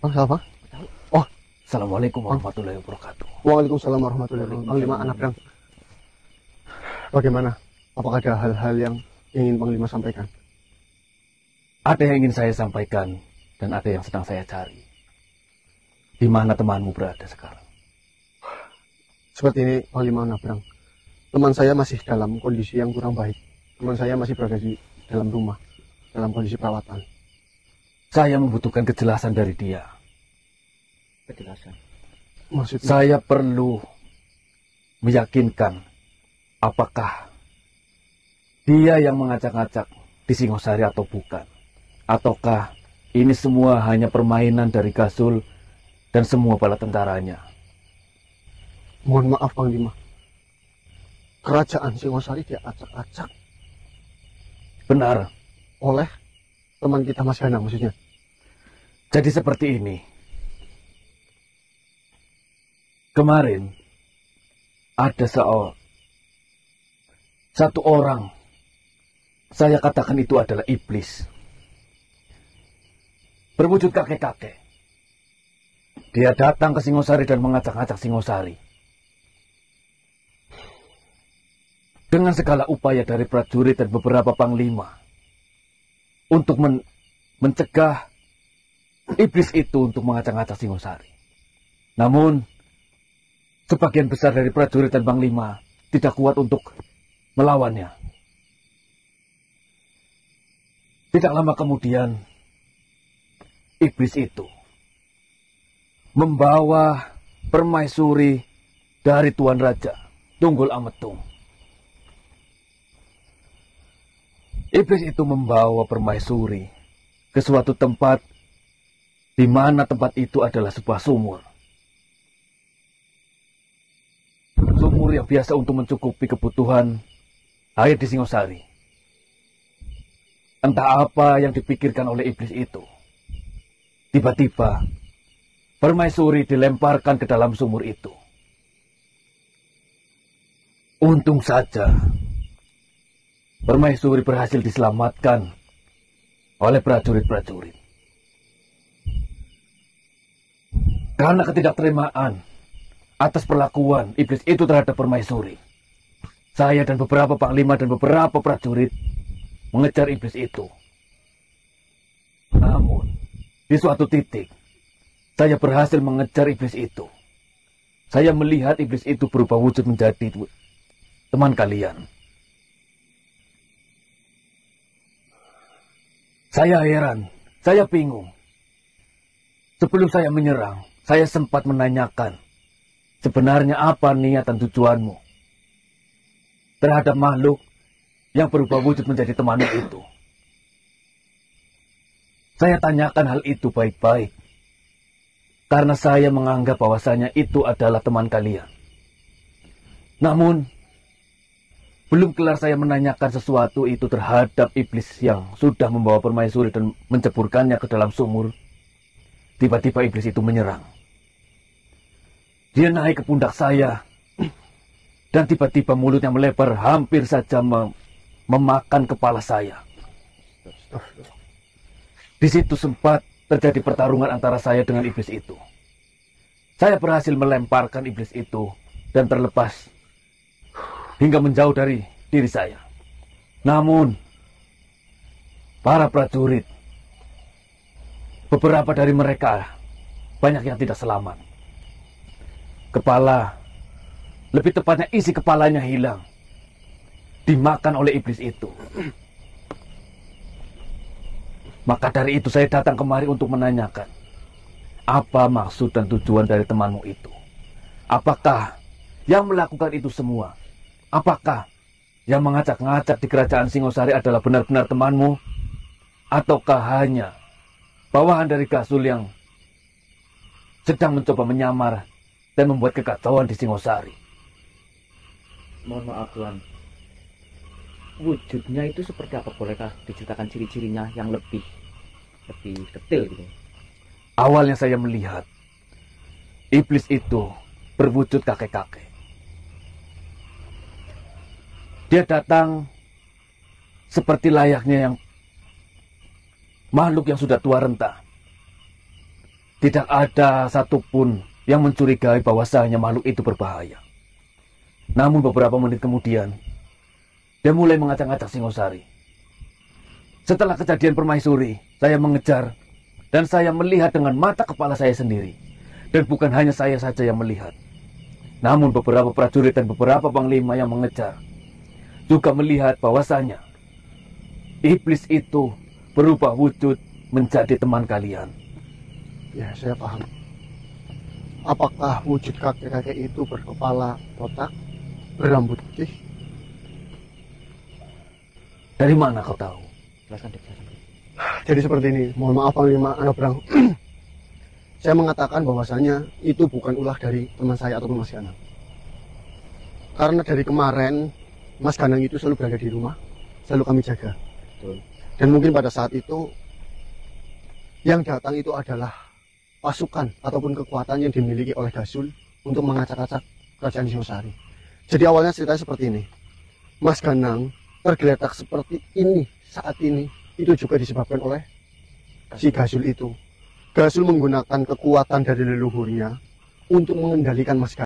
Bang, siapa? Oh, Assalamualaikum Bang. warahmatullahi wabarakatuh. Waalaikumsalam warahmatullahi wabarakatuh. Panglima anak Bang. Bagaimana? Apakah ada hal-hal yang ingin Panglima sampaikan? Ada yang ingin saya sampaikan dan ada yang sedang saya cari. Di mana temanmu berada sekarang? Seperti ini, Panglima Nabrang. Teman saya masih dalam kondisi yang kurang baik. Teman saya masih berada di dalam rumah, dalam kondisi perawatan. Saya membutuhkan kejelasan dari dia. Kejelasan. Maksudnya? Saya perlu meyakinkan apakah dia yang mengacak-acak di Singosari atau bukan. Ataukah ini semua hanya permainan dari Gasul dan semua bala tentaranya. Mohon maaf, Panglima. Kerajaan Singosari diacak-acak Benar. oleh teman kita Mas Hana, maksudnya. Jadi seperti ini. Kemarin ada satu orang, saya katakan itu adalah iblis, berwujud kakek-kakek. Dia datang ke Singosari dan mengacak-acak Singosari. Dengan segala upaya dari prajurit dan beberapa panglima untuk mencegah iblis itu untuk mengacak-acak Singosari. Namun, sebagian besar dari prajurit dan panglima tidak kuat untuk melawannya. Tidak lama kemudian, iblis itu membawa permaisuri dari Tuan Raja Tunggul Ametung. Iblis itu membawa permaisuri ke suatu tempat di mana tempat itu adalah sebuah sumur. Sumur yang biasa untuk mencukupi kebutuhan air di Singosari. Entah apa yang dipikirkan oleh iblis itu. Tiba-tiba, permaisuri dilemparkan ke dalam sumur itu. Untung saja, permaisuri berhasil diselamatkan oleh prajurit-prajurit. Karena ketidakterimaan atas perlakuan iblis itu terhadap permaisuri, saya dan beberapa panglima dan beberapa prajurit mengejar iblis itu. Namun, di suatu titik, saya berhasil mengejar iblis itu. Saya melihat iblis itu berubah wujud menjadi teman kalian. Saya heran, saya bingung. Sebelum saya menyerang, saya sempat menanyakan, sebenarnya apa niat dan tujuanmu terhadap makhluk yang berubah wujud menjadi temanmu itu. Saya tanyakan hal itu baik-baik, karena saya menganggap bahwasanya itu adalah teman kalian. Namun, belum kelar saya menanyakan sesuatu itu terhadap iblis yang sudah membawa permaisuri dan menceburkannya ke dalam sumur. Tiba-tiba iblis itu menyerang. Dia naik ke pundak saya. Dan tiba-tiba mulutnya melebar hampir saja memakan kepala saya. Di situ sempat terjadi pertarungan antara saya dengan iblis itu. Saya berhasil melemparkan iblis itu dan terlepas hingga menjauh dari diri saya. Namun, para prajurit, beberapa dari mereka, banyak yang tidak selamat. Kepala, lebih tepatnya isi kepalanya hilang, dimakan oleh iblis itu. Maka dari itu saya datang kemari untuk menanyakan, apa maksud dan tujuan dari temanmu itu? Apakah yang melakukan itu semua? Apakah yang mengacak-ngacak di kerajaan Singosari adalah benar-benar temanmu? Ataukah hanya bawahan dari Gasul yang sedang mencoba menyamar dan membuat kekacauan di Singosari? Mohon maaf Tuan. Wujudnya itu seperti apa? Bolehkah diceritakan ciri-cirinya yang lebih detail gitu? Awalnya saya melihat iblis itu berwujud kakek-kakek. Dia datang seperti layaknya yang makhluk yang sudah tua renta. Tidak ada satupun yang mencurigai bahwasanya makhluk itu berbahaya. Namun beberapa menit kemudian, dia mulai mengacak-acak Singosari. Setelah kejadian permaisuri, saya mengejar dan saya melihat dengan mata kepala saya sendiri. Dan bukan hanya saya saja yang melihat. Namun beberapa prajurit dan beberapa panglima yang mengejar juga melihat bahwasanya iblis itu berubah wujud menjadi teman kalian. Ya, saya paham. Apakah wujud kakek-kakek itu berkepala botak, berambut putih? Dari mana kau tahu? Jelaskan, Dek. Jelaskan, Dek. Jadi seperti ini, mohon maaf Panglima Anabrang. Saya mengatakan bahwasanya itu bukan ulah dari teman saya ataupun Mas Ganang. Karena dari kemarin Mas Ganang itu selalu berada di rumah, selalu kami jaga. Betul. Dan mungkin pada saat itu yang datang itu adalah pasukan ataupun kekuatan yang dimiliki oleh Gasul untuk mengacak-acak kerajaan Singosari. Jadi awalnya ceritanya seperti ini. Mas Ganang tergeletak seperti ini saat ini itu juga disebabkan oleh si Gasul itu. Gasul menggunakan kekuatan dari leluhurnya untuk mengendalikan Mas Ganang.